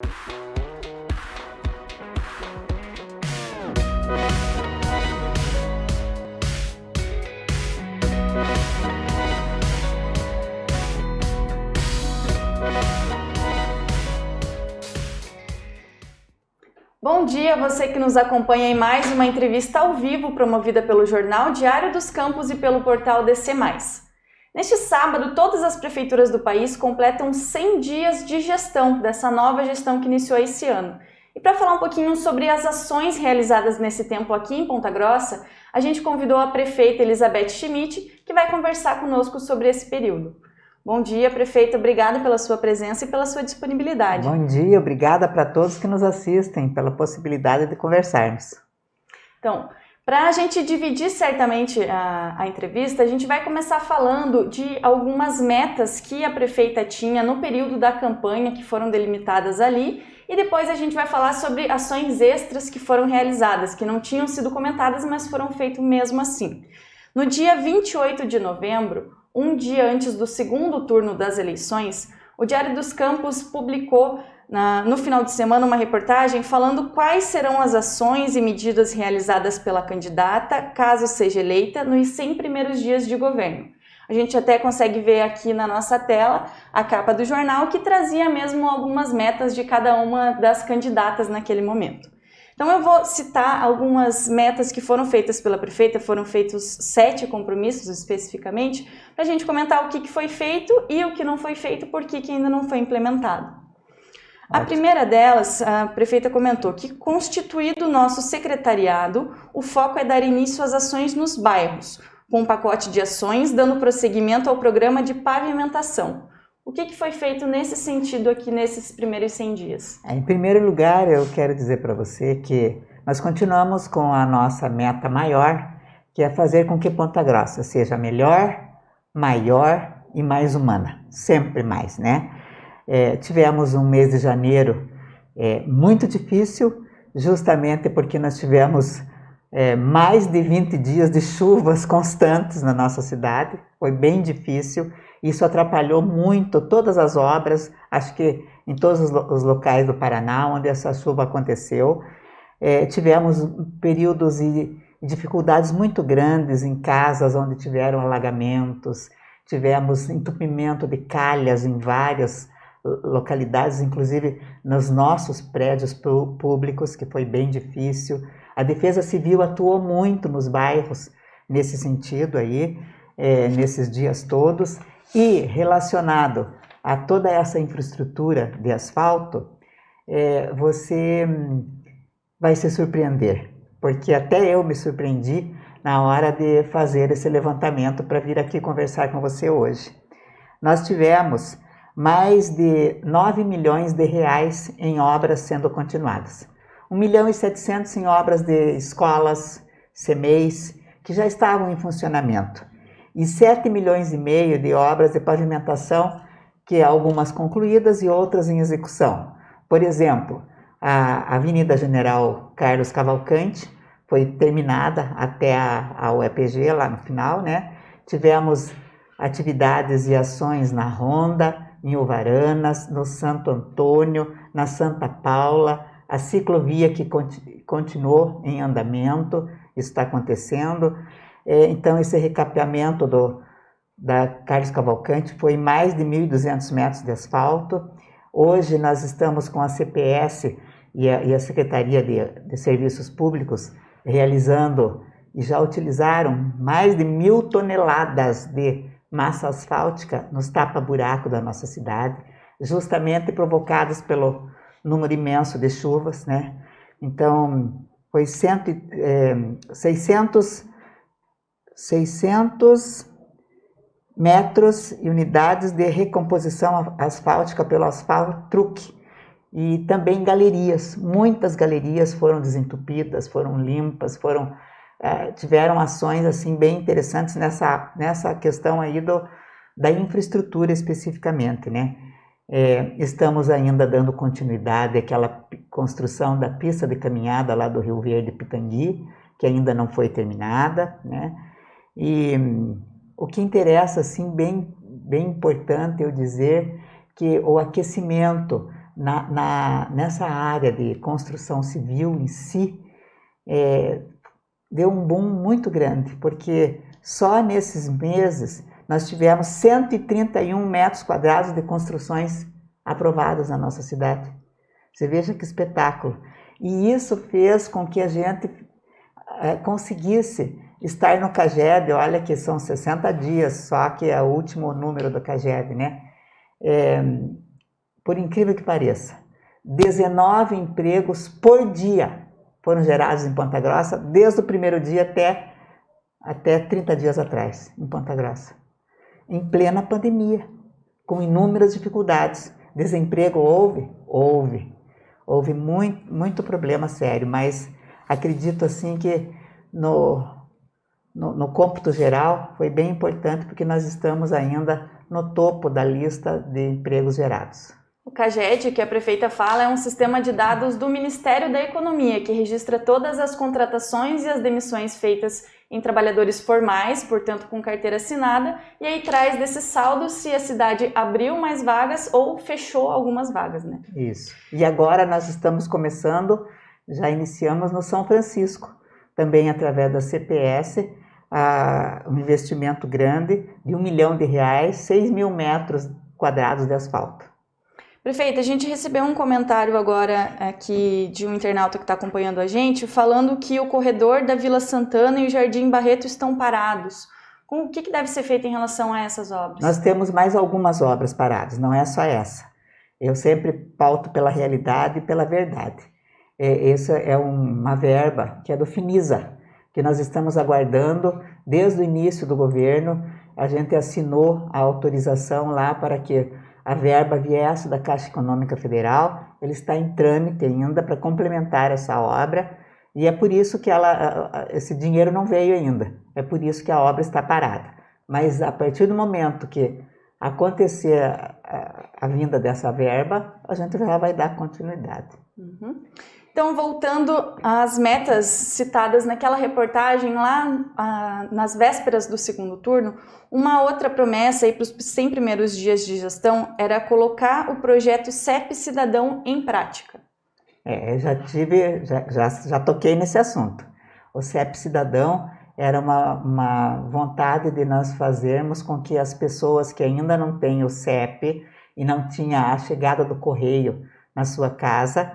Bom dia, você que nos acompanha em mais uma entrevista ao vivo promovida pelo Jornal Diário dos Campos e pelo portal DC+. Neste sábado, todas as prefeituras do país completam 100 dias de gestão, dessa nova gestão que iniciou esse ano. E para falar um pouquinho sobre as ações realizadas nesse tempo aqui em Ponta Grossa, a gente convidou a prefeita Elizabeth Schmidt, que vai conversar conosco sobre esse período. Bom dia, prefeita. Obrigada pela sua presença e pela sua disponibilidade. Bom dia, obrigada para todos que nos assistem, pela possibilidade de conversarmos. Então, para a gente dividir certamente a entrevista, a gente vai começar falando de algumas metas que a prefeita tinha no período da campanha, que foram delimitadas ali, e depois a gente vai falar sobre ações extras que foram realizadas, que não tinham sido comentadas, mas foram feitas mesmo assim. No dia 28 de novembro, um dia antes do segundo turno das eleições, o Diário dos Campos publicou no final de semana uma reportagem falando quais serão as ações e medidas realizadas pela candidata, caso seja eleita, nos 100 primeiros dias de governo. A gente até consegue ver aqui na nossa tela a capa do jornal que trazia mesmo algumas metas de cada uma das candidatas naquele momento. Então eu vou citar algumas metas que foram feitas pela prefeita, foram feitos 7 compromissos especificamente, para a gente comentar o que foi feito e o que não foi feito, por que ainda não foi implementado. A primeira delas, a prefeita comentou que, constituído o nosso secretariado, o foco é dar início às ações nos bairros, com um pacote de ações dando prosseguimento ao programa de pavimentação. O que foi feito nesse sentido aqui nesses primeiros 100 dias? Em primeiro lugar, eu quero dizer para você que nós continuamos com a nossa meta maior, que é fazer com que Ponta Grossa seja melhor, maior e mais humana. Sempre mais, né? Tivemos um mês de janeiro muito difícil, justamente porque nós tivemos mais de 20 dias de chuvas constantes na nossa cidade. Foi bem difícil. Isso atrapalhou muito todas as obras, acho que em todos os locais do Paraná onde essa chuva aconteceu. Tivemos períodos e dificuldades muito grandes em casas onde tiveram alagamentos, tivemos entupimento de calhas em várias localidades, inclusive nos nossos prédios públicos, que foi bem difícil. A Defesa Civil atuou muito nos bairros nesse sentido aí, nesses dias todos. E relacionado a toda essa infraestrutura de asfalto, você vai se surpreender, porque até eu me surpreendi na hora de fazer esse levantamento para vir aqui conversar com você hoje. Nós tivemos mais de 9 milhões de reais em obras sendo continuadas. 1.700.000 em obras de escolas, CMEIs, que já estavam em funcionamento. E 7,5 milhões de obras de pavimentação, que algumas concluídas e outras em execução. Por exemplo, a Avenida General Carlos Cavalcante foi terminada até a UEPG, lá no final, né? Tivemos atividades e ações na Ronda, em Uvaranas, no Santo Antônio, na Santa Paula, a ciclovia que continuou em andamento, isso está acontecendo. Então, esse recapeamento da Carlos Cavalcante foi mais de 1.200 metros de asfalto. Hoje nós estamos com a CPS e a Secretaria de Serviços Públicos realizando e já utilizaram mais de 1.000 toneladas de massa asfáltica nos tapa-buraco da nossa cidade, justamente provocados pelo número imenso de chuvas, né? Então, foi 600 metros e unidades de recomposição asfáltica pelo Asfalt Truque. E também galerias, muitas galerias foram desentupidas, foram limpas, tiveram ações assim bem interessantes nessa questão aí da infraestrutura especificamente, né? Estamos ainda dando continuidade àquela construção da pista de caminhada lá do Rio Verde Pitangui, que ainda não foi terminada, né? E o que interessa, assim, bem importante eu dizer que o aquecimento nessa área de construção civil em si, deu um boom muito grande, porque só nesses meses nós tivemos 131 metros quadrados de construções aprovadas na nossa cidade. Você veja que espetáculo. E isso fez com que a gente conseguisse estar no CAGED, olha que são 60 dias, só que é o último número do CAGED, né? Por incrível que pareça, 19 empregos por dia foram gerados em Ponta Grossa, desde o primeiro dia até 30 dias atrás, em Ponta Grossa. Em plena pandemia, com inúmeras dificuldades. Desemprego houve muito problema sério, mas acredito assim que no cômputo geral foi bem importante, porque nós estamos ainda no topo da lista de empregos gerados. O CAGED, que a prefeita fala, é um sistema de dados do Ministério da Economia, que registra todas as contratações e as demissões feitas em trabalhadores formais, portanto com carteira assinada, e aí traz desse saldo se a cidade abriu mais vagas ou fechou algumas vagas, né? Isso. E agora nós estamos começando, já iniciamos no São Francisco, também através da CPS, um investimento grande de R$1 milhão, 6 mil metros quadrados de asfalto. Prefeita, a gente recebeu um comentário agora aqui de um internauta que está acompanhando a gente, falando que o corredor da Vila Santana e o Jardim Barreto estão parados. O que deve ser feito em relação a essas obras? Nós temos mais algumas obras paradas, não é só essa. Eu sempre pauto pela realidade e pela verdade. Essa é uma verba que é do Finisa, que nós estamos aguardando desde o início do governo. A gente assinou a autorização lá para que a verba viesse da Caixa Econômica Federal. Ele está em trâmite ainda para complementar essa obra, e é por isso que esse dinheiro não veio ainda, é por isso que a obra está parada. Mas a partir do momento que acontecer a vinda dessa verba, a gente já vai dar continuidade. Uhum. Então, voltando às metas citadas naquela reportagem lá nas vésperas do segundo turno, uma outra promessa para os 100 primeiros dias de gestão era colocar o projeto CEP Cidadão em prática. Já toquei nesse assunto. O CEP Cidadão era uma vontade de nós fazermos com que as pessoas que ainda não têm o CEP e não tinha a chegada do correio na sua casa,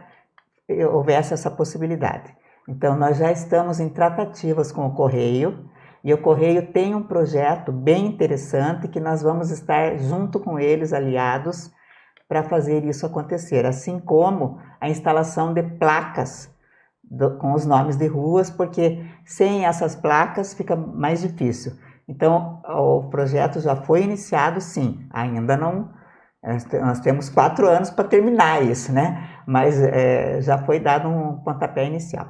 houvesse essa possibilidade. Então, nós já estamos em tratativas com o Correio, e o Correio tem um projeto bem interessante que nós vamos estar junto com eles, aliados, para fazer isso acontecer, assim como a instalação de placas com os nomes de ruas, porque sem essas placas fica mais difícil. Então, o projeto já foi iniciado, sim, ainda não. Nós temos 4 anos para terminar isso, né? Mas já foi dado um pontapé inicial.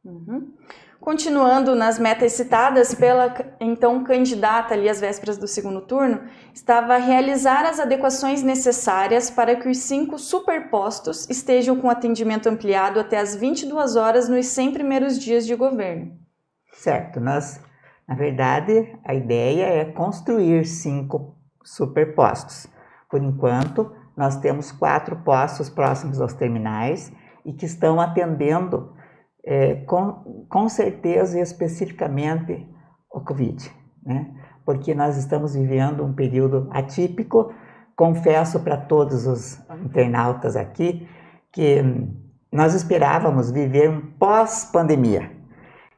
Uhum. Continuando nas metas citadas pela então candidata ali às vésperas do segundo turno, estava a realizar as adequações necessárias para que os 5 superpostos estejam com atendimento ampliado até as 22 horas nos 100 primeiros dias de governo. Certo. Na verdade, a ideia é construir 5 superpostos. Por enquanto, nós temos 4 postos próximos aos terminais e que estão atendendo com certeza e especificamente o Covid, né? Porque nós estamos vivendo um período atípico. Confesso para todos os internautas aqui que nós esperávamos viver um pós-pandemia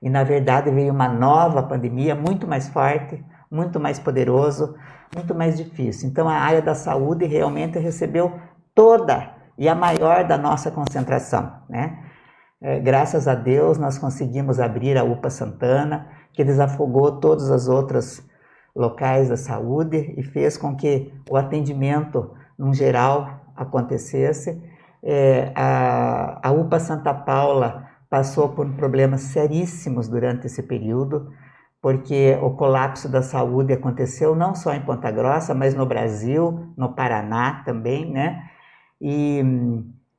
e na verdade veio uma nova pandemia muito mais forte, muito mais poderoso, muito mais difícil. Então a área da saúde realmente recebeu toda e a maior da nossa concentração, né? Graças a Deus nós conseguimos abrir a UPA Santana, que desafogou todos os outros locais da saúde e fez com que o atendimento, no geral, acontecesse. A UPA Santa Paula passou por problemas seríssimos durante esse período, porque o colapso da saúde aconteceu não só em Ponta Grossa, mas no Brasil, no Paraná também, né?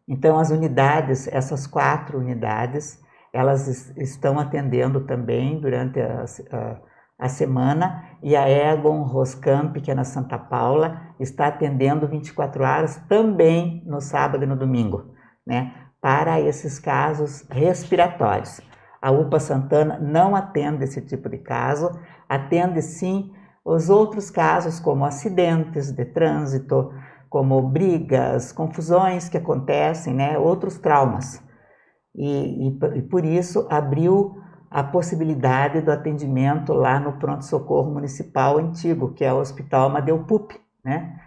Então as unidades, essas 4 unidades, elas estão atendendo também durante a semana, e a Egon Roscamp, que é na Santa Paula, está atendendo 24 horas também no sábado e no domingo, né, para esses casos respiratórios. A UPA Santana não atende esse tipo de caso, atende sim os outros casos como acidentes de trânsito, como brigas, confusões que acontecem, né, outros traumas. E por isso abriu a possibilidade do atendimento lá no pronto-socorro municipal antigo, que é o Hospital Amadeu Pupi, né?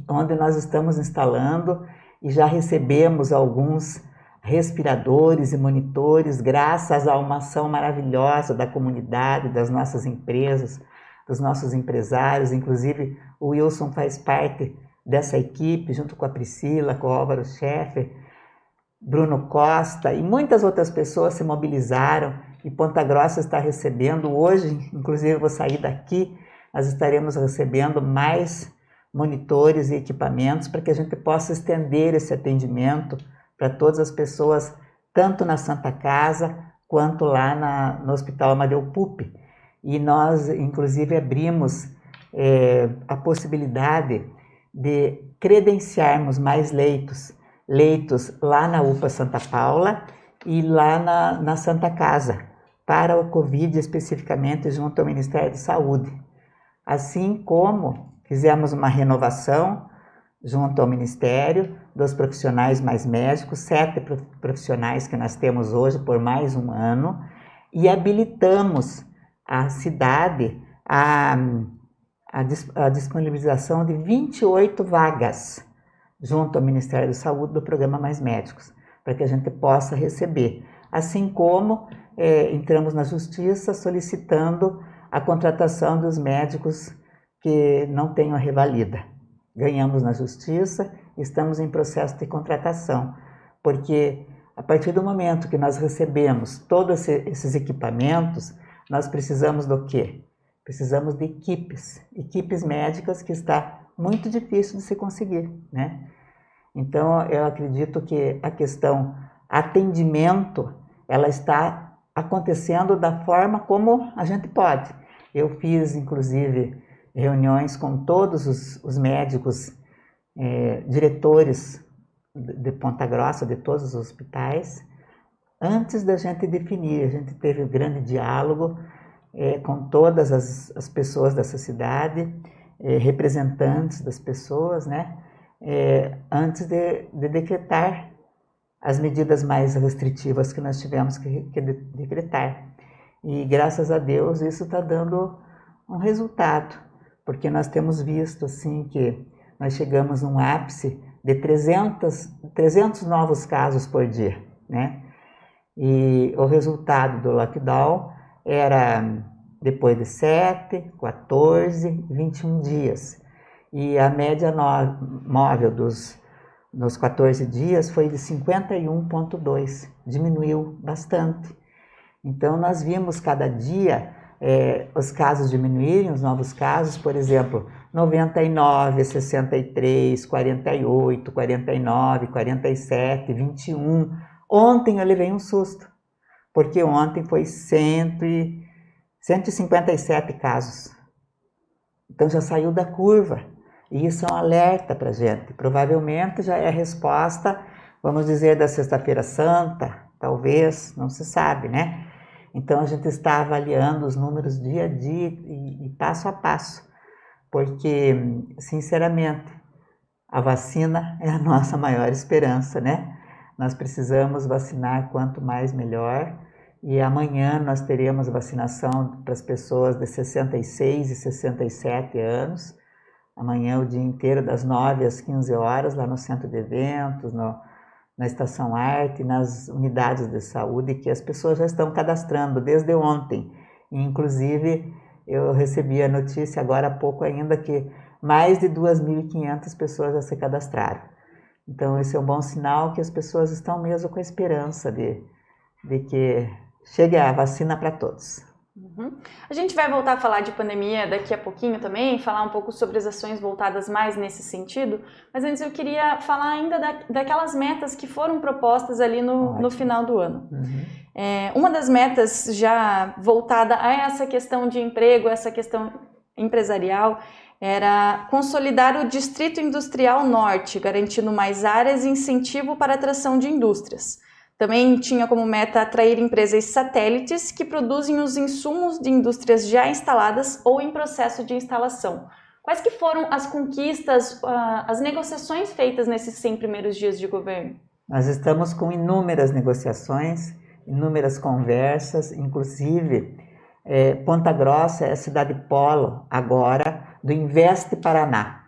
Onde nós estamos instalando e já recebemos alguns respiradores e monitores, graças a uma ação maravilhosa da comunidade, das nossas empresas, dos nossos empresários. Inclusive o Wilson faz parte dessa equipe, junto com a Priscila, com o Álvaro Scheffer, Bruno Costa e muitas outras pessoas se mobilizaram, e Ponta Grossa está recebendo hoje, inclusive eu vou sair daqui, nós estaremos recebendo mais monitores e equipamentos para que a gente possa estender esse atendimento para todas as pessoas, tanto na Santa Casa quanto lá no Hospital Amadeu Pupi. E nós, inclusive, abrimos a possibilidade de credenciarmos mais leitos lá na UPA Santa Paula e lá na Santa Casa, para o Covid especificamente junto ao Ministério da Saúde. Assim como fizemos uma renovação junto ao Ministério dos profissionais mais médicos, 7 profissionais que nós temos hoje por mais um ano, e habilitamos a cidade a disponibilização de 28 vagas junto ao Ministério da Saúde do programa Mais Médicos, para que a gente possa receber. Assim como entramos na Justiça solicitando a contratação dos médicos que não tenham a revalida. Ganhamos na Justiça, estamos em processo de contratação, porque a partir do momento que nós recebemos todos esses equipamentos, nós precisamos do quê? Precisamos de equipes médicas, que está muito difícil de se conseguir, né? Então, eu acredito que a questão atendimento, ela está acontecendo da forma como a gente pode. Eu fiz, inclusive, reuniões com todos os médicos, diretores de Ponta Grossa, de todos os hospitais, antes da gente definir. A gente teve um grande diálogo com todas as pessoas dessa cidade, representantes das pessoas, né? Antes de decretar as medidas mais restritivas que nós tivemos que decretar. E graças a Deus isso está dando um resultado, porque nós temos visto assim que nós chegamos num ápice de 300 novos casos por dia, né? E o resultado do lockdown era depois de 7, 14, 21 dias. E a média móvel nos 14 dias foi de 51,2, diminuiu bastante. Então nós vimos cada dia os casos diminuírem, os novos casos, por exemplo, 99, 63, 48, 49, 47, 21. Ontem eu levei um susto, porque ontem foi 157 casos. Então já saiu da curva. E isso é um alerta para a gente. Provavelmente já é a resposta, vamos dizer, da Sexta-feira Santa, talvez, não se sabe, né? Então a gente está avaliando os números dia a dia e passo a passo, porque, sinceramente, a vacina é a nossa maior esperança, né? Nós precisamos vacinar quanto mais melhor, e amanhã nós teremos vacinação para as pessoas de 66 e 67 anos, amanhã o dia inteiro, das 9 às 15 horas, lá no Centro de Eventos, na Estação Arte, nas unidades de saúde, que as pessoas já estão cadastrando desde ontem. E, inclusive, eu recebi a notícia agora há pouco ainda que mais de 2.500 pessoas já se cadastraram. Então, esse é um bom sinal que as pessoas estão mesmo com a esperança de que chegue a vacina para todos. Uhum. A gente vai voltar a falar de pandemia daqui a pouquinho também, falar um pouco sobre as ações voltadas mais nesse sentido, mas antes eu queria falar ainda daquelas metas que foram propostas ali no final do ano. Uhum. Uma das metas já voltada a essa questão de emprego, essa questão empresarial, era consolidar o Distrito Industrial Norte, garantindo mais áreas e incentivo para a atração de indústrias. Também tinha como meta atrair empresas satélites que produzem os insumos de indústrias já instaladas ou em processo de instalação. Quais que foram as conquistas, as negociações feitas nesses 100 primeiros dias de governo? Nós estamos com inúmeras negociações, inúmeras conversas, inclusive Ponta Grossa é a cidade polo agora do Investe Paraná,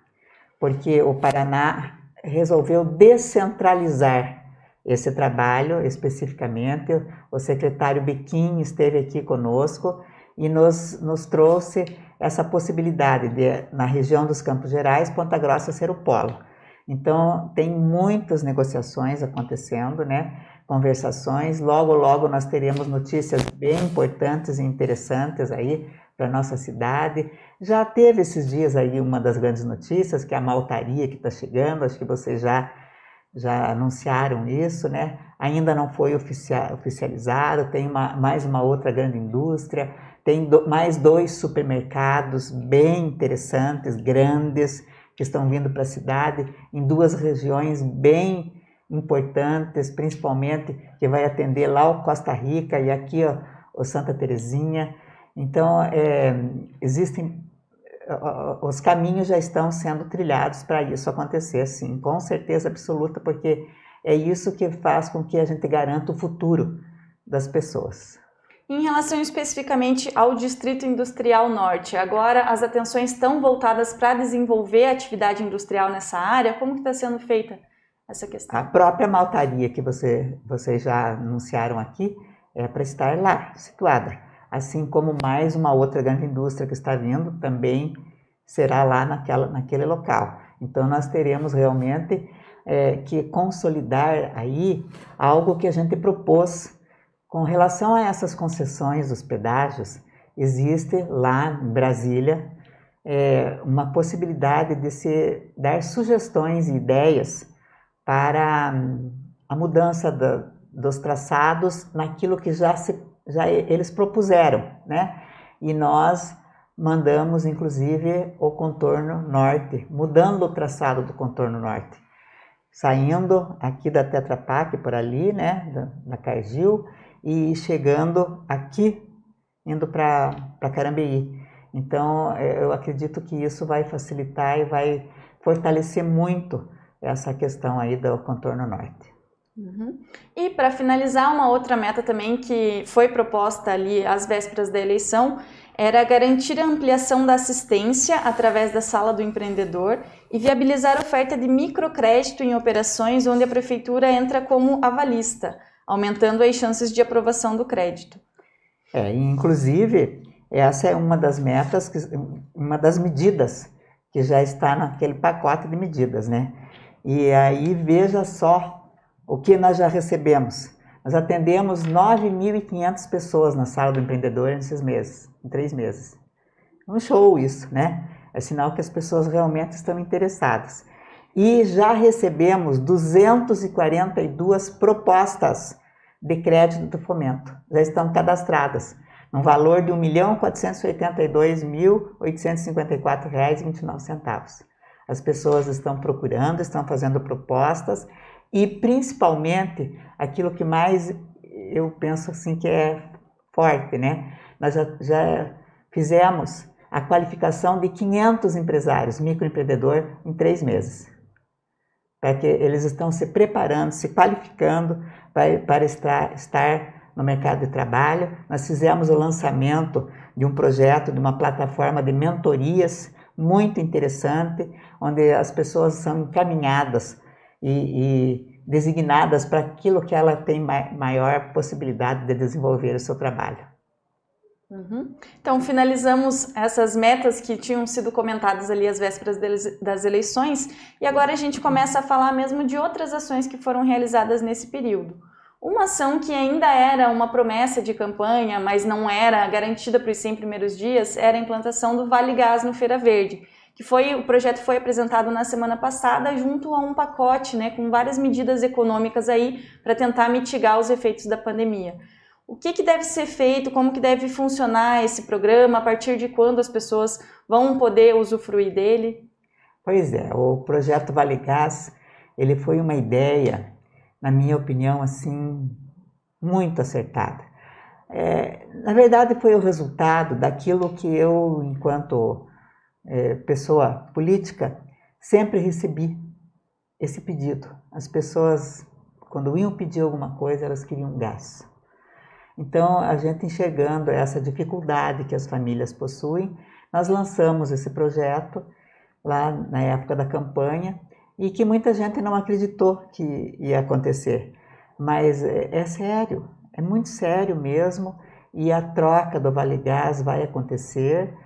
porque o Paraná resolveu descentralizar esse trabalho especificamente. O secretário Bequim esteve aqui conosco e nos trouxe essa possibilidade de, na região dos Campos Gerais, Ponta Grossa ser o polo. Então, tem muitas negociações acontecendo, né? Conversações. Logo, logo nós teremos notícias bem importantes e interessantes aí para nossa cidade. Já teve esses dias aí uma das grandes notícias, que é a maltaria que está chegando. Acho que vocês já anunciaram isso, né? Ainda não foi oficializado. Tem mais uma outra grande indústria. Tem mais 2 supermercados bem interessantes, grandes, que estão vindo para a cidade, em 2 regiões bem importantes, principalmente que vai atender lá o Costa Rica e aqui o Santa Terezinha. Então, os caminhos já estão sendo trilhados para isso acontecer, sim, com certeza absoluta, porque é isso que faz com que a gente garanta o futuro das pessoas. Em relação especificamente ao Distrito Industrial Norte, agora as atenções estão voltadas para desenvolver a atividade industrial nessa área. Como que está sendo feita essa questão? A própria maltaria que vocês já anunciaram aqui é para estar lá, situada. Assim como mais uma outra grande indústria que está vindo, também será lá naquele local. Então nós teremos realmente que consolidar aí algo que a gente propôs. Com relação a essas concessões dos pedágios, existe lá em Brasília uma possibilidade de se dar sugestões e ideias para a mudança dos traçados naquilo que já eles propuseram, né? E nós mandamos, inclusive, o contorno norte, mudando o traçado do contorno norte, saindo aqui da Tetra Pak, por ali, né, da Cargill, e chegando aqui, indo para Carambeí. Então, eu acredito que isso vai facilitar e vai fortalecer muito essa questão aí do contorno norte. Uhum. E para finalizar, uma outra meta também que foi proposta ali às vésperas da eleição era garantir a ampliação da assistência através da Sala do Empreendedor e viabilizar a oferta de microcrédito em operações onde a prefeitura entra como avalista, aumentando as chances de aprovação do crédito. Inclusive, essa é uma das metas, uma das medidas que já está naquele pacote de medidas, né? E aí veja só o que nós já recebemos. Nós atendemos 9.500 pessoas na Sala do Empreendedor nesses meses, em 3 meses. Um show isso, né? É sinal que as pessoas realmente estão interessadas. E já recebemos 242 propostas de crédito do fomento. Já estão cadastradas, no valor de R$ 1.482.854,29. As pessoas estão procurando, estão fazendo propostas e, principalmente, aquilo que mais eu penso assim que é forte, né? Nós já fizemos a qualificação de 500 empresários, microempreendedor, em 3 meses. Para que eles estão se preparando, se qualificando para estar no mercado de trabalho. Nós fizemos o lançamento de um projeto, de uma plataforma de mentorias muito interessante, onde as pessoas são encaminhadas e designadas para aquilo que ela tem maior possibilidade de desenvolver o seu trabalho. Uhum. Então, finalizamos essas metas que tinham sido comentadas ali às vésperas das eleições e agora a gente começa a falar mesmo de outras ações que foram realizadas nesse período. Uma ação que ainda era uma promessa de campanha, mas não era garantida para os 100 primeiros dias, era a implantação do Vale Gás no Feira Verde, o projeto foi apresentado na semana passada junto a um pacote, né, com várias medidas econômicas aí para tentar mitigar os efeitos da pandemia. O que deve ser feito, como que deve funcionar esse programa, a partir de quando as pessoas vão poder usufruir dele? Pois é, o projeto Vale Gás, ele foi uma ideia, na minha opinião, assim, muito acertada. Na verdade, foi o resultado daquilo que eu, enquanto pessoa política, sempre recebi esse pedido. As pessoas, quando iam pedir alguma coisa, elas queriam gás. Então, a gente enxergando essa dificuldade que as famílias possuem, nós lançamos esse projeto lá na época da campanha e que muita gente não acreditou que ia acontecer. Mas é sério, é muito sério mesmo, e a troca do Vale Gás vai acontecer.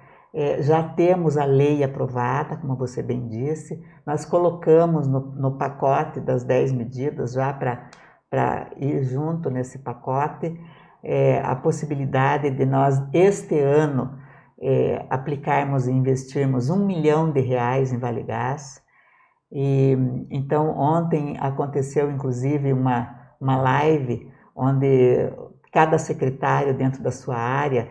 Já temos a lei aprovada, como você bem disse, nós colocamos no pacote das 10 medidas já para ir junto nesse pacote a possibilidade de nós este ano aplicarmos e investirmos R$1 milhão em Vale Gás. E então ontem aconteceu inclusive uma live onde cada secretário dentro da sua área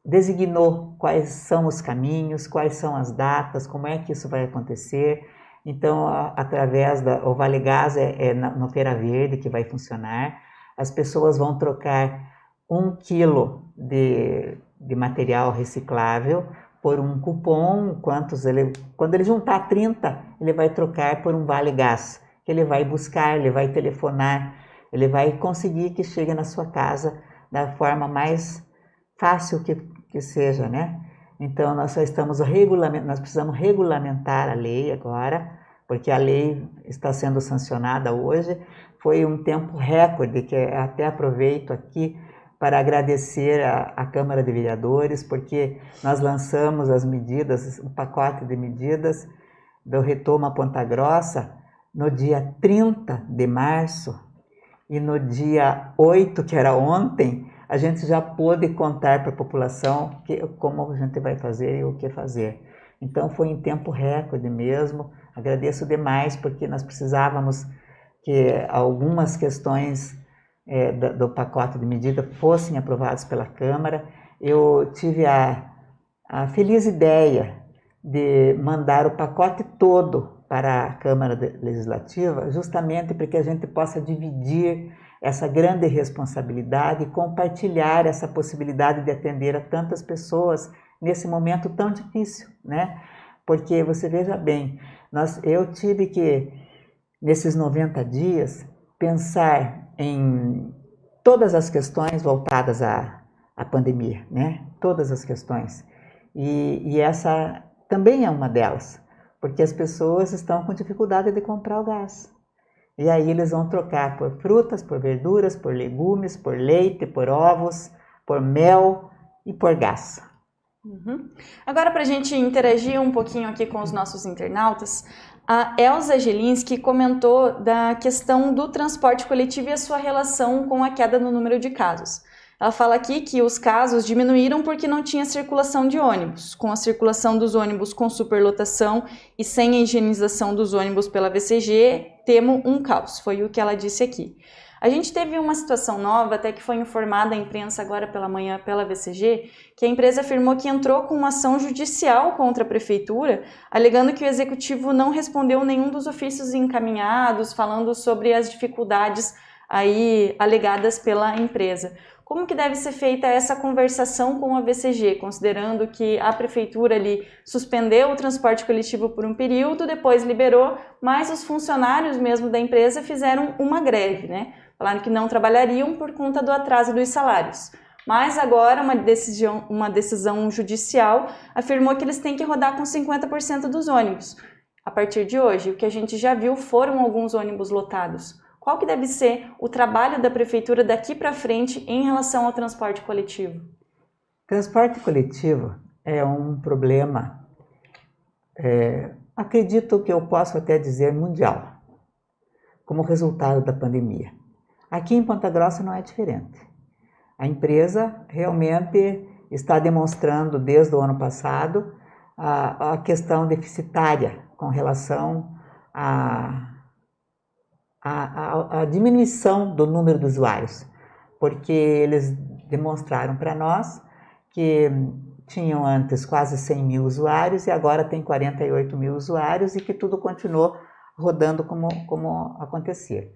designou quais são os caminhos, quais são as datas, como é que isso vai acontecer. Então, através o Vale Gás no Feira Verde que vai funcionar, as pessoas vão trocar 1 quilo de material reciclável por um cupom, quando ele juntar 30, ele vai trocar por um Vale Gás, que ele vai buscar, ele vai telefonar, ele vai conseguir que chegue na sua casa da forma mais fácil que seja, né? Então, nós nós precisamos regulamentar a lei agora, porque a lei está sendo sancionada hoje. Foi um tempo recorde, que até aproveito aqui para agradecer à Câmara de Vereadores, porque nós lançamos as medidas, o pacote de medidas do Retoma Ponta Grossa no dia 30 de março, e no dia 8, que era ontem, a gente já pôde contar para a população como a gente vai fazer e o que fazer. Então foi em tempo recorde mesmo. Agradeço demais, porque nós precisávamos que algumas questões do pacote de medida fossem aprovadas pela Câmara. Eu tive a feliz ideia de mandar o pacote todo para a Câmara Legislativa, justamente para que a gente possa dividir essa grande responsabilidade e compartilhar essa possibilidade de atender a tantas pessoas nesse momento tão difícil, né? Porque você veja bem, eu tive que, nesses 90 dias, pensar em todas as questões voltadas à pandemia, né? Todas as questões. E essa também é uma delas, porque as pessoas estão com dificuldade de comprar o gás. E aí eles vão trocar por frutas, por verduras, por legumes, por leite, por ovos, por mel e por gás. Agora, para a gente interagir um pouquinho aqui com os nossos internautas, a Elza Gelinski comentou da questão do transporte coletivo e a sua relação com a queda no número de casos. Ela fala aqui que os casos diminuíram porque não tinha circulação de ônibus. Com a circulação dos ônibus com superlotação e sem a higienização dos ônibus pela VCG, temos um caos. Foi o que ela disse aqui. A gente teve uma situação nova, até que foi informada à imprensa agora pela manhã pela VCG, que a empresa afirmou que entrou com uma ação judicial contra a prefeitura, alegando que o executivo não respondeu nenhum dos ofícios encaminhados, falando sobre as dificuldades aí alegadas pela empresa. Como que deve ser feita essa conversação com a VCG, considerando que a prefeitura ali suspendeu o transporte coletivo por um período, depois liberou, mas os funcionários mesmo da empresa fizeram uma greve, né? Falaram que não trabalhariam por conta do atraso dos salários. Mas agora uma decisão judicial afirmou que eles têm que rodar com 50% dos ônibus. A partir de hoje, o que a gente já viu foram alguns ônibus lotados. Qual que deve ser o trabalho da prefeitura daqui para frente em relação ao transporte coletivo? Transporte coletivo é um problema, acredito que eu posso até dizer mundial, como resultado da pandemia. Aqui em Ponta Grossa não é diferente. A empresa realmente está demonstrando desde o ano passado a questão deficitária com relação a diminuição do número de usuários. porque eles demonstraram para nós que tinham antes quase 100 mil usuários e agora tem 48 mil usuários e que tudo continuou rodando como acontecia.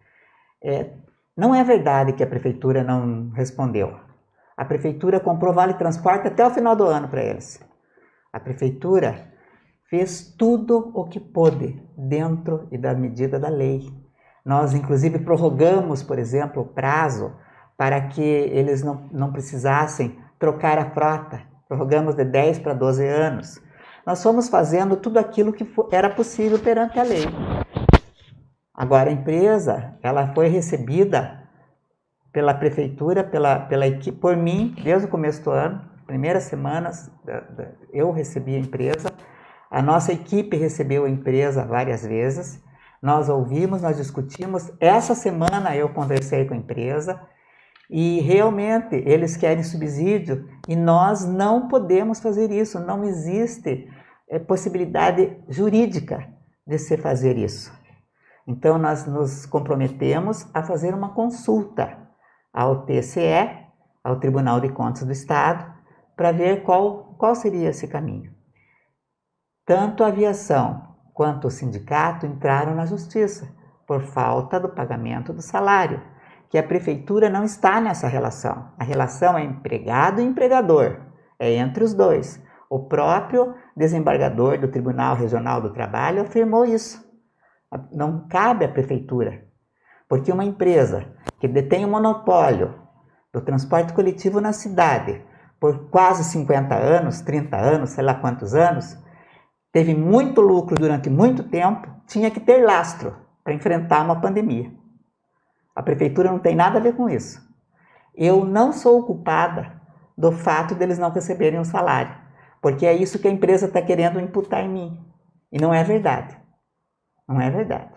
Não é verdade que a prefeitura não respondeu. A prefeitura comprou vale transporte até o final do ano para eles. A prefeitura fez tudo o que pôde dentro e da medida da lei. Nós, inclusive, prorrogamos, por exemplo, o prazo para que eles não precisassem trocar a frota. Prorrogamos de 10 para 12 anos. Nós fomos fazendo tudo aquilo que era possível perante a lei. Agora, a empresa, ela foi recebida pela prefeitura, pela equipe, por mim, desde o começo do ano, primeiras semanas, eu recebi a empresa, a nossa equipe recebeu a empresa várias vezes, nós ouvimos, nós discutimos. Essa semana eu conversei com a empresa e realmente eles querem subsídio e nós não podemos fazer isso, não existe possibilidade jurídica de se fazer isso. Então nós nos comprometemos a fazer uma consulta ao TCE, ao Tribunal de Contas do Estado, para ver qual seria esse caminho. Tanto a aviação quanto o sindicato entraram na justiça por falta do pagamento do salário, que a prefeitura não está nessa relação. A relação é empregado e empregador, é entre os dois. O próprio desembargador do Tribunal Regional do Trabalho afirmou isso. Não cabe à prefeitura, porque uma empresa que detém o monopólio do transporte coletivo na cidade por quase 50 anos, 30 anos, sei lá quantos anos, teve muito lucro durante muito tempo, tinha que ter lastro para enfrentar uma pandemia. A prefeitura não tem nada a ver com isso. Eu não sou culpada do fato deles não receberem um salário, porque é isso que a empresa está querendo imputar em mim. E não é verdade. Não é verdade.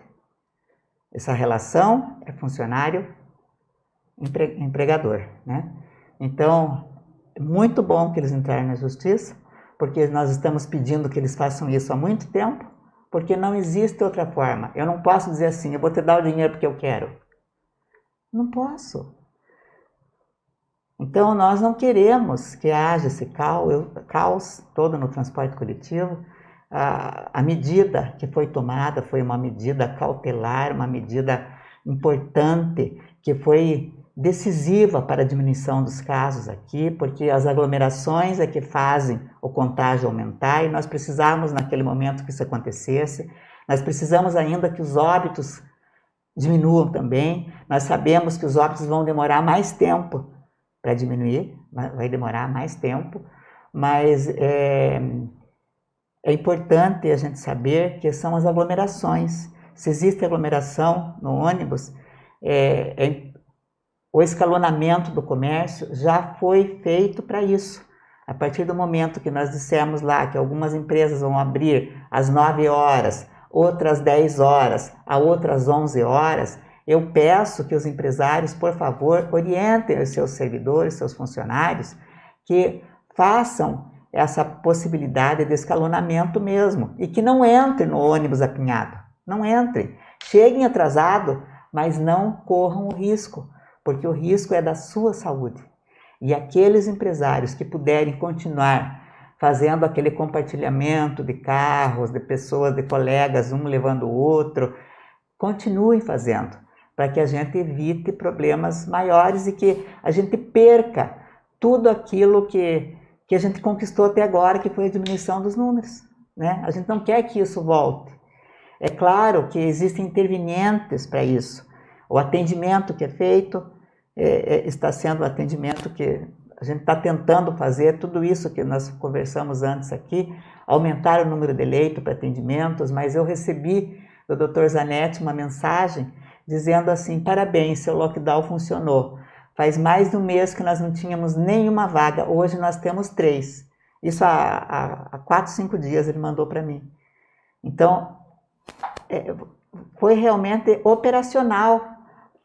Essa relação é funcionário-empregador, né? Então, é muito bom que eles entrarem na justiça, porque nós estamos pedindo que eles façam isso há muito tempo, porque não existe outra forma. Eu não posso dizer assim, eu vou te dar o dinheiro porque eu quero. Não posso. Então, nós não queremos que haja esse caos todo no transporte coletivo. A medida que foi tomada foi uma medida cautelar, uma medida importante, que foi decisiva para a diminuição dos casos aqui, porque as aglomerações é que fazem o contágio aumentar e nós precisamos, naquele momento, que isso acontecesse. Nós precisamos ainda que os óbitos diminuam também. Nós sabemos que os óbitos vão demorar mais tempo para diminuir, vai demorar mais tempo, mas é importante a gente saber que são as aglomerações. Se existe aglomeração no ônibus, o escalonamento do comércio já foi feito para isso. A partir do momento que nós dissemos lá que algumas empresas vão abrir às 9 horas, outras 10 horas, a outras 11 horas, eu peço que os empresários, por favor, orientem os seus servidores, seus funcionários, que façam essa possibilidade de escalonamento mesmo, e que não entrem no ônibus apinhado, não entrem, cheguem atrasado, mas não corram o risco, porque o risco é da sua saúde. E aqueles empresários que puderem continuar fazendo aquele compartilhamento de carros, de pessoas, de colegas, um levando o outro, continuem fazendo, para que a gente evite problemas maiores e que a gente perca tudo aquilo que a gente conquistou até agora, que foi a diminuição dos números, né? A gente não quer que isso volte. É claro que existem intervenientes para isso. O atendimento que é feito está sendo o atendimento que a gente está tentando fazer, tudo isso que nós conversamos antes aqui, aumentar o número de leitos para atendimentos, mas eu recebi do Dr. Zanetti uma mensagem dizendo assim: parabéns, seu lockdown funcionou. Faz mais de um mês que nós não tínhamos nenhuma vaga, hoje nós temos 3. Isso há 4, 5 dias ele mandou para mim. Então, foi realmente operacional,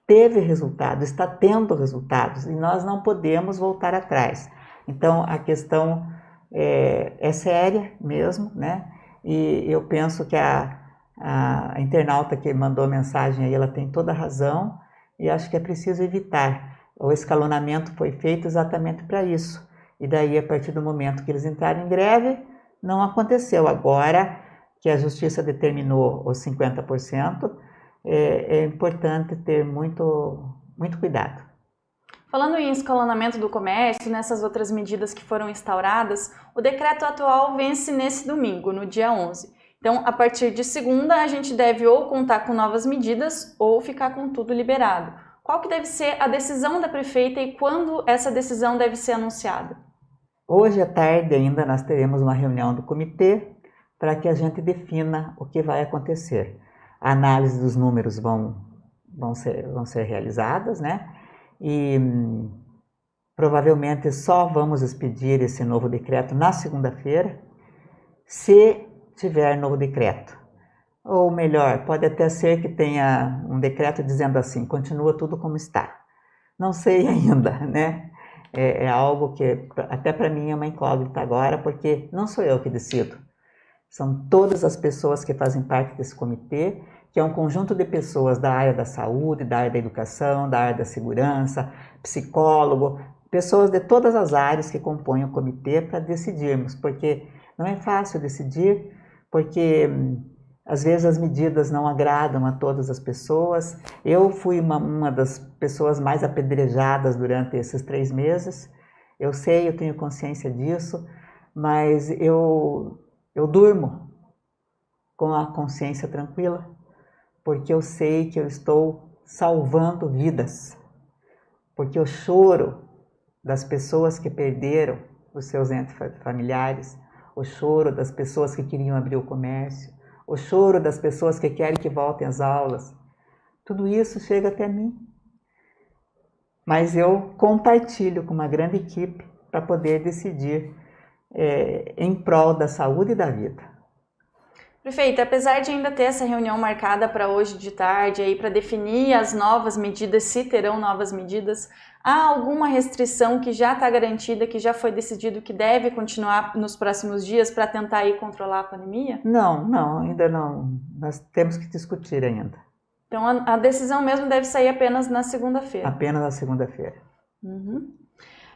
teve resultado, está tendo resultados e nós não podemos voltar atrás. Então, a questão é séria mesmo, né? E eu penso que a internauta que mandou a mensagem aí, ela tem toda a razão e acho que é preciso evitar O escalonamento foi feito exatamente para isso. E daí, a partir do momento que eles entraram em greve, não aconteceu. Agora que a Justiça determinou os 50%, é importante ter muito cuidado. Falando em escalonamento do comércio, nessas outras medidas que foram instauradas, o decreto atual vence nesse domingo, no dia 11. Então, a partir de segunda, a gente deve ou contar com novas medidas ou ficar com tudo liberado. Qual que deve ser a decisão da prefeita e quando essa decisão deve ser anunciada? Hoje à tarde ainda nós teremos uma reunião do comitê para que a gente defina o que vai acontecer. A análise dos números vão ser realizadas, né? E provavelmente só vamos expedir esse novo decreto na segunda-feira, se tiver novo decreto. Ou melhor, pode até ser que tenha um decreto dizendo assim, continua tudo como está. Não sei ainda, né? É algo que até para mim é uma incógnita agora, porque não sou eu que decido. São todas as pessoas que fazem parte desse comitê, que é um conjunto de pessoas da área da saúde, da área da educação, da área da segurança, psicólogo, pessoas de todas as áreas que compõem o comitê para decidirmos, porque não é fácil decidir, porque às vezes as medidas não agradam a todas as pessoas. Eu fui uma das pessoas mais apedrejadas durante esses 3 meses, eu sei, eu tenho consciência disso, mas eu durmo com a consciência tranquila, porque eu sei que eu estou salvando vidas, porque o choro das pessoas que perderam os seus entes familiares, o choro das pessoas que queriam abrir o comércio, o choro das pessoas que querem que voltem às aulas, tudo isso chega até mim. Mas eu compartilho com uma grande equipe para poder decidir em prol da saúde e da vida. Prefeita, apesar de ainda ter essa reunião marcada para hoje de tarde, aí para definir as novas medidas, se terão novas medidas, há alguma restrição que já está garantida, que já foi decidido que deve continuar nos próximos dias para tentar aí controlar a pandemia? Não, ainda não. Nós temos que discutir ainda. Então a decisão mesmo deve sair apenas na segunda-feira? Apenas na segunda-feira. Uhum.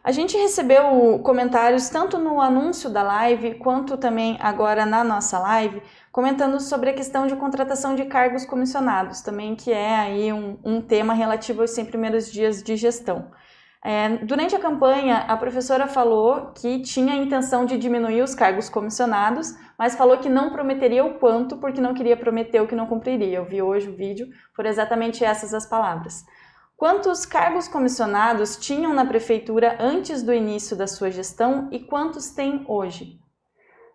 A gente recebeu comentários tanto no anúncio da live, quanto também agora na nossa live, comentando sobre a questão de contratação de cargos comissionados, também que é aí um tema relativo aos 100 primeiros dias de gestão. Durante a campanha, a professora falou que tinha a intenção de diminuir os cargos comissionados, mas falou que não prometeria o quanto, porque não queria prometer o que não cumpriria. Eu vi hoje o vídeo, foram exatamente essas as palavras. Quantos cargos comissionados tinham na prefeitura antes do início da sua gestão e quantos tem hoje?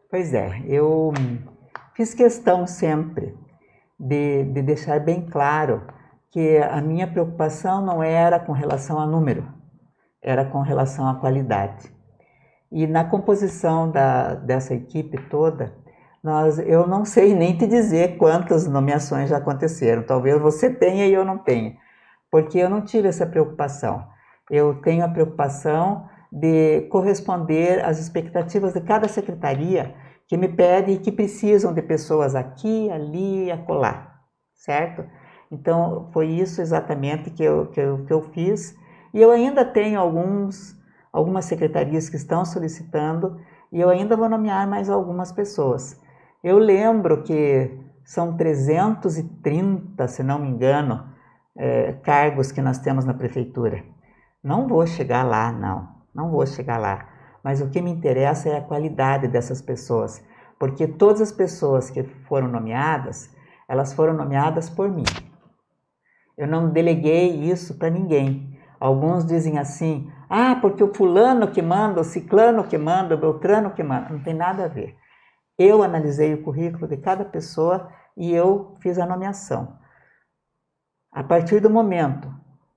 Pois é, eu fiz questão sempre de deixar bem claro que a minha preocupação não era com relação a número, era com relação à qualidade. E na composição dessa equipe toda, eu não sei nem te dizer quantas nomeações já aconteceram, talvez você tenha e eu não tenha. Porque eu não tive essa preocupação. Eu tenho a preocupação de corresponder às expectativas de cada secretaria que me pede e que precisam de pessoas aqui, ali e acolá, certo? Então, foi isso exatamente que eu fiz. E eu ainda tenho algumas secretarias que estão solicitando e eu ainda vou nomear mais algumas pessoas. Eu lembro que são 330, se não me engano, cargos que nós temos na prefeitura. Não vou chegar lá, não vou chegar lá. Mas o que me interessa é a qualidade dessas pessoas, porque todas as pessoas que foram nomeadas, elas foram nomeadas por mim. Eu não deleguei isso para ninguém. Alguns dizem assim, porque o fulano que manda, o ciclano que manda, o beltrano que manda. Não tem nada a ver. Eu analisei o currículo de cada pessoa e eu fiz a nomeação. A partir do momento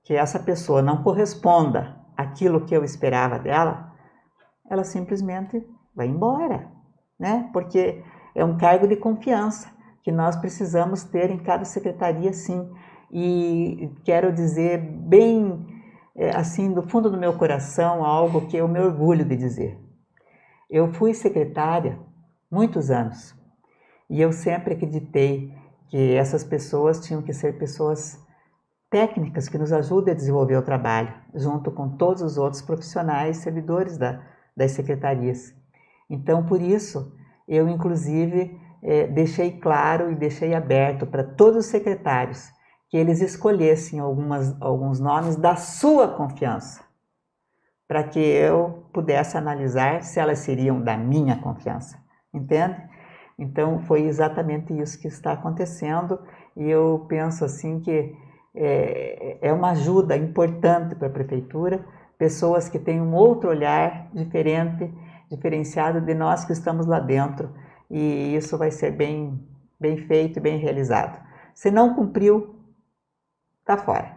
que essa pessoa não corresponda àquilo que eu esperava dela, ela simplesmente vai embora, né? Porque é um cargo de confiança que nós precisamos ter em cada secretaria, sim. E quero dizer bem, assim, do fundo do meu coração, algo que eu me orgulho de dizer. Eu fui secretária muitos anos e eu sempre acreditei que essas pessoas tinham que ser pessoas técnicas que nos ajudem a desenvolver o trabalho, junto com todos os outros profissionais, servidores das secretarias. Então, por isso, eu, inclusive, deixei claro e deixei aberto para todos os secretários que eles escolhessem alguns nomes da sua confiança, para que eu pudesse analisar se elas seriam da minha confiança, entende? Então, foi exatamente isso que está acontecendo e eu penso assim que é uma ajuda importante para a prefeitura, pessoas que têm um outro olhar diferenciado de nós que estamos lá dentro, e isso vai ser bem feito e bem realizado. Se não cumpriu, está fora.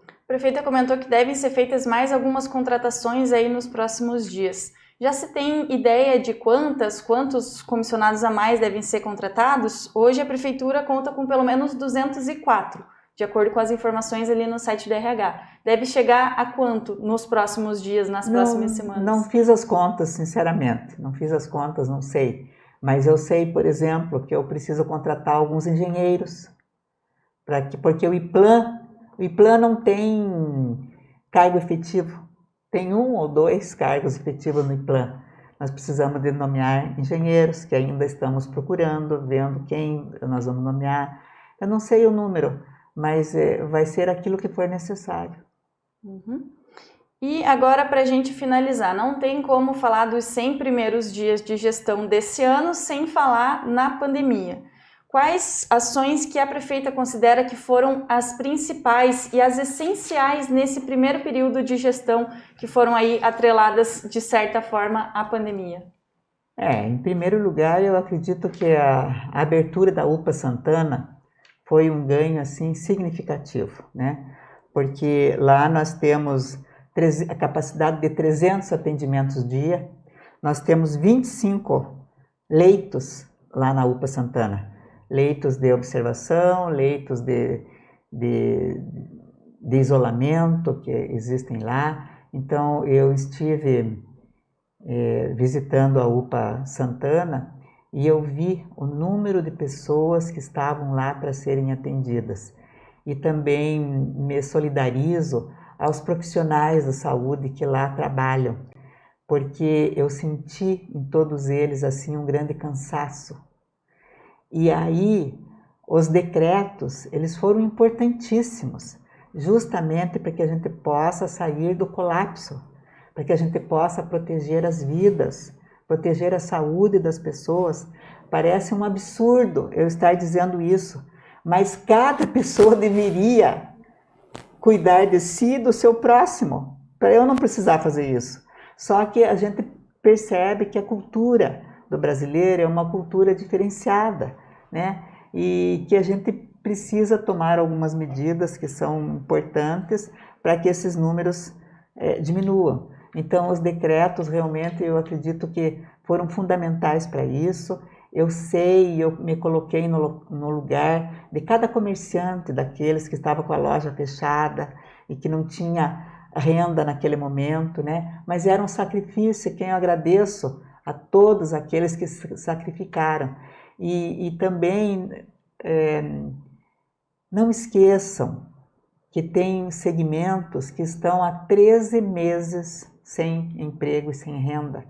A prefeita comentou que devem ser feitas mais algumas contratações aí nos próximos dias. Já se tem ideia de quantos comissionados a mais devem ser contratados? Hoje a prefeitura conta com pelo menos 204, de acordo com as informações ali no site do RH. Deve chegar a quanto nos próximos dias, nas próximas semanas? Não fiz as contas, sinceramente. Não fiz as contas, não sei. Mas eu sei, por exemplo, que eu preciso contratar alguns engenheiros, porque o IPLAN não tem cargo efetivo. Tem 1 ou 2 cargos efetivos no IPLAN. Nós precisamos de nomear engenheiros, que ainda estamos procurando, vendo quem nós vamos nomear. Eu não sei o número, mas vai ser aquilo que for necessário. Uhum. E agora, para a gente finalizar, não tem como falar dos 100 primeiros dias de gestão desse ano sem falar na pandemia. Quais ações que a prefeita considera que foram as principais e as essenciais nesse primeiro período de gestão que foram aí atreladas, de certa forma, à pandemia? Em primeiro lugar, eu acredito que a abertura da UPA Santana foi um ganho assim significativo, né? Porque lá nós temos a capacidade de 300 atendimentos dia, nós temos 25 leitos lá na UPA Santana. Leitos de observação, leitos de isolamento que existem lá. Então, eu estive visitando a UPA Santana e eu vi o número de pessoas que estavam lá para serem atendidas. E também me solidarizo aos profissionais da saúde que lá trabalham, porque eu senti em todos eles assim um grande cansaço. E aí, os decretos, eles foram importantíssimos, justamente para que a gente possa sair do colapso, para que a gente possa proteger as vidas, proteger a saúde das pessoas. Parece um absurdo eu estar dizendo isso, mas cada pessoa deveria cuidar de si e do seu próximo, para eu não precisar fazer isso. Só que a gente percebe que a cultura do brasileiro é uma cultura diferenciada, né? E que a gente precisa tomar algumas medidas que são importantes para que esses números diminuam. Então, os decretos realmente eu acredito que foram fundamentais para isso. Eu sei, eu me coloquei no lugar de cada comerciante, daqueles que estavam com a loja fechada e que não tinha renda naquele momento, né? Mas era um sacrifício, quem eu agradeço a todos aqueles que se sacrificaram. E também não esqueçam que tem segmentos que estão há 13 meses sem emprego e sem renda,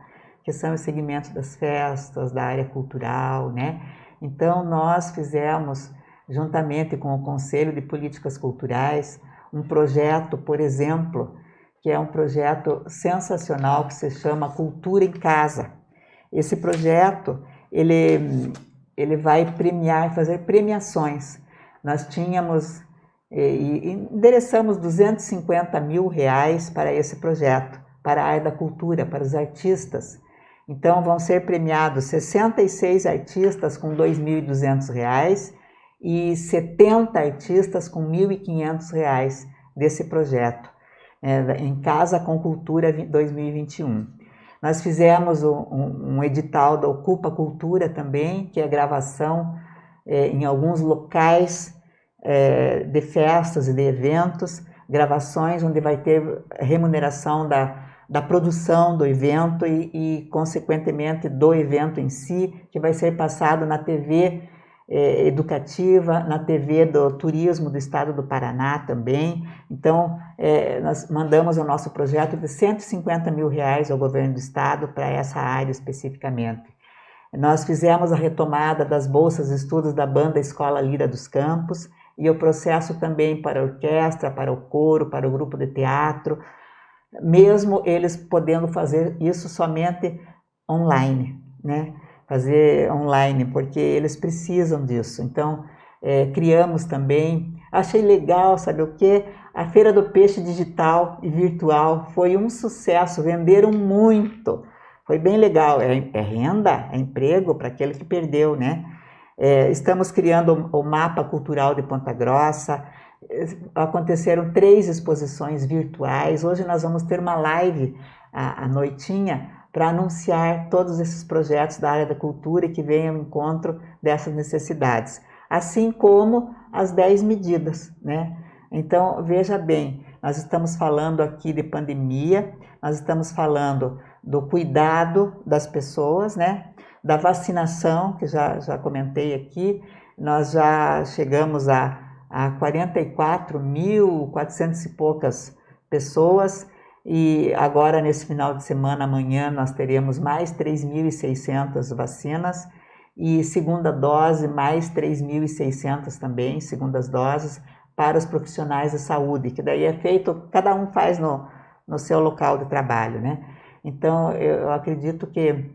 que são os segmentos das festas, da área cultural, né? Então, nós fizemos, juntamente com o Conselho de Políticas Culturais, um projeto, por exemplo, que é um projeto sensacional, que se chama Cultura em Casa. Esse projeto, ele vai fazer premiações. Nós tínhamos e endereçamos R$250 mil para esse projeto, para a área da cultura, para os artistas. Então, vão ser premiados 66 artistas com R$2.200 e 70 artistas com R$1.500 desse projeto, em Casa com Cultura 2021. Nós fizemos um edital da Ocupa Cultura também, que é gravação em alguns locais de festas e de eventos, gravações onde vai ter remuneração da produção do evento e consequentemente, do evento em si, que vai ser passado na TV educativa, na TV do Turismo do Estado do Paraná também. Então, nós mandamos o nosso projeto de R$150 mil ao governo do Estado para essa área especificamente. Nós fizemos a retomada das bolsas de estudos da banda Escola Lira dos Campos e o processo também para a orquestra, para o coro, para o grupo de teatro, mesmo eles podendo fazer isso somente online, né? Fazer online, porque eles precisam disso. Então, criamos também, achei legal, sabe o quê? A Feira do Peixe digital e virtual foi um sucesso, venderam muito, foi bem legal, é renda, é emprego para aquele que perdeu, né? Estamos criando o mapa cultural de Ponta Grossa, aconteceram 3 exposições virtuais, hoje nós vamos ter uma live à noitinha, para anunciar todos esses projetos da área da cultura que vêm ao encontro dessas necessidades, assim como as 10 medidas, né? Então, veja bem, nós estamos falando aqui de pandemia, nós estamos falando do cuidado das pessoas, né? Da vacinação, que já comentei aqui, nós já chegamos a 44.400 e poucas pessoas, e agora, nesse final de semana, amanhã, nós teremos mais 3.600 vacinas e segunda dose, mais 3.600 também, segundas doses, para os profissionais de saúde, que daí é feito, cada um faz no seu local de trabalho, né? Então, eu acredito que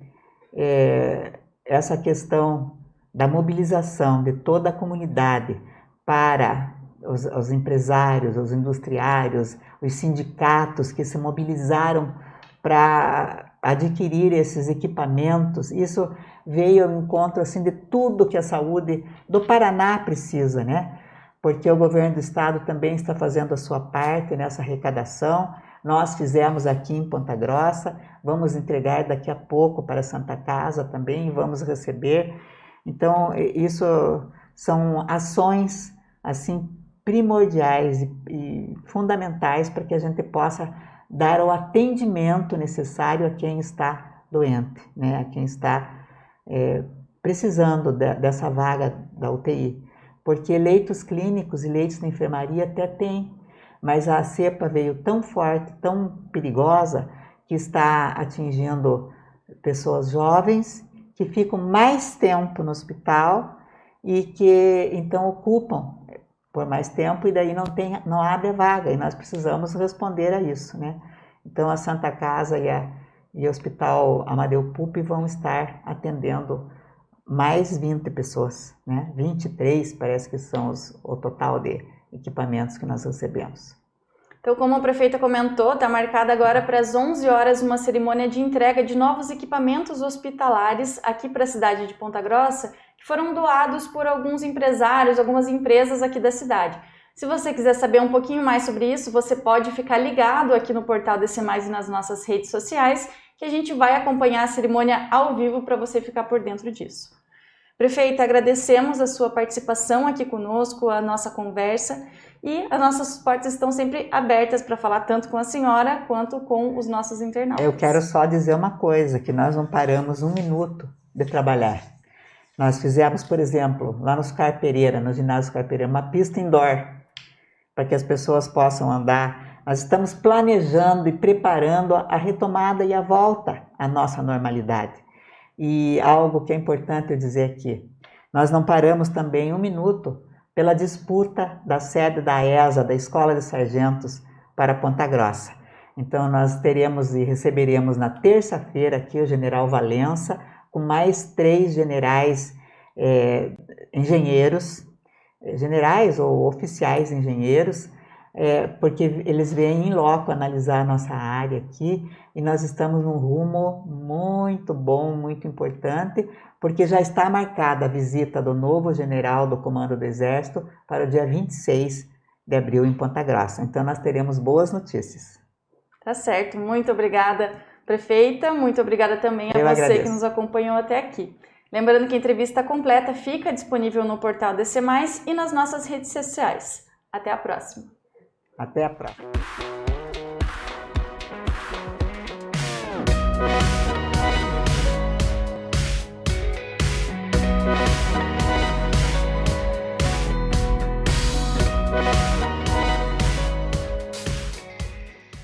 essa questão da mobilização de toda a comunidade para os empresários, os industriários, os sindicatos que se mobilizaram para adquirir esses equipamentos, isso veio ao encontro assim, de tudo que a saúde do Paraná precisa, né? Porque o governo do estado também está fazendo a sua parte nessa arrecadação. Nós fizemos aqui em Ponta Grossa, vamos entregar daqui a pouco para a Santa Casa também, vamos receber. Então, isso são ações assim primordiais e fundamentais para que a gente possa dar o atendimento necessário a quem está doente, né? A quem está precisando dessa vaga da UTI. Porque leitos clínicos e leitos de enfermaria até tem, mas a cepa veio tão forte, tão perigosa, que está atingindo pessoas jovens que ficam mais tempo no hospital e que então ocupam por mais tempo e daí não abre a vaga e nós precisamos responder a isso, né? Então a Santa Casa e o Hospital Amadeu Pupi vão estar atendendo mais 20 pessoas, né? 23 parece que são o total de equipamentos que nós recebemos. Então, como a prefeita comentou, está marcada agora para as 11 horas uma cerimônia de entrega de novos equipamentos hospitalares aqui para a cidade de Ponta Grossa, que foram doados por alguns empresários, algumas empresas aqui da cidade. Se você quiser saber um pouquinho mais sobre isso, você pode ficar ligado aqui no portal DC+, e nas nossas redes sociais, que a gente vai acompanhar a cerimônia ao vivo para você ficar por dentro disso. Prefeita, agradecemos a sua participação aqui conosco, a nossa conversa, e as nossas portas estão sempre abertas para falar tanto com a senhora quanto com os nossos internautas. Eu quero só dizer uma coisa, que nós não paramos um minuto de trabalhar. Nós fizemos, por exemplo, lá no Oscar Pereira, no ginásio Oscar Pereira, uma pista indoor, para que as pessoas possam andar. Nós estamos planejando e preparando a retomada e a volta à nossa normalidade. E algo que é importante eu dizer aqui, nós não paramos também um minuto pela disputa da sede da ESA, da Escola de Sargentos, para Ponta Grossa. Então nós teremos e receberemos na terça-feira aqui o General Valença, com mais 3 generais engenheiros, generais ou oficiais engenheiros, porque eles vêm em loco analisar a nossa área aqui e nós estamos num rumo muito bom, muito importante, porque já está marcada a visita do novo general do Comando do Exército para o dia 26 de abril em Ponta Grossa. Então nós teremos boas notícias. Tá certo, muito obrigada, prefeita, muito obrigada também a você que nos acompanhou até aqui. Lembrando que a entrevista completa fica disponível no portal DC+, e nas nossas redes sociais. Até a próxima. Até a próxima.